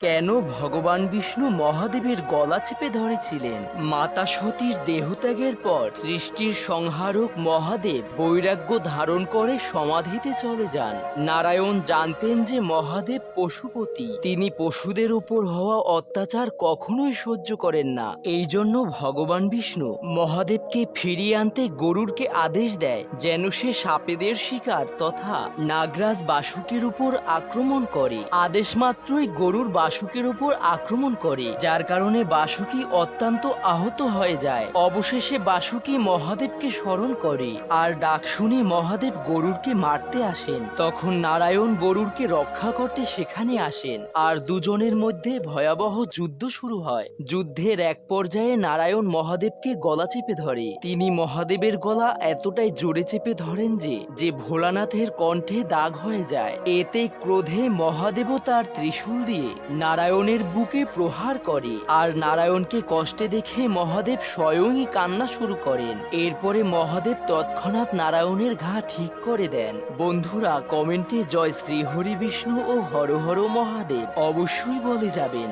কেন ভগবান বিষ্ণু মহাদেবের গলা চেপে ধরেছিলেন? মাতা সতীর দেহত্যাগের পর সৃষ্টির সংহারক মহাদেব বৈরাগ্য ধারণ করে সমাধিতে চলে যান। নারায়ণ জানতেন যে মহাদেব পশুপতি, তিনি পশুদের উপর হওয়া অত্যাচার কখনোই সহ্য করেন না। এই জন্য ভগবান বিষ্ণু মহাদেবকে ফিরিয়ে আনতে গরুরকে আদেশ দেয় যেন সে সাপেদের শিকার তথা নাগরাজ বাসুকের উপর আক্রমণ করে। আদেশ মাত্রই গরুর বাসুকের উপর আক্রমণ করে, যার কারণে বাসুকি অত্যন্ত আহত হয়ে যায়। অবশেষে বাসুকি মহাদেবকে স্মরণ করে আর ডাক শুনে মহাদেব গরুরকে মারতে আসেন। তখন নারায়ণ গরুরকে রক্ষা করতে সেখানে আসেন আর দুজনের মধ্যে ভয়াবহ যুদ্ধ শুরু হয়। যুদ্ধের এক পর্যায়ে নারায়ণ মহাদেবকে গলা চেপে ধরে। তিনি মহাদেবের গলা এতটাই জোরে চেপে ধরেন যে ভোলানাথের কণ্ঠে দাগ হয়ে যায়। এতে ক্রোধে মহাদেবও তার ত্রিশূল দিয়ে নারায়ণের বুকে প্রহার করে আর নারায়ণকে কষ্টে দেখে মহাদেব স্বয়ংই কান্না শুরু করেন। এরপরে মহাদেব তৎক্ষণাৎ নারায়ণের ঘা ঠিক করে দেন। বন্ধুরা, কমেন্টে জয় শ্রী হরি বিষ্ণু ও হর হর মহাদেব অবশ্যই বলে যাবেন।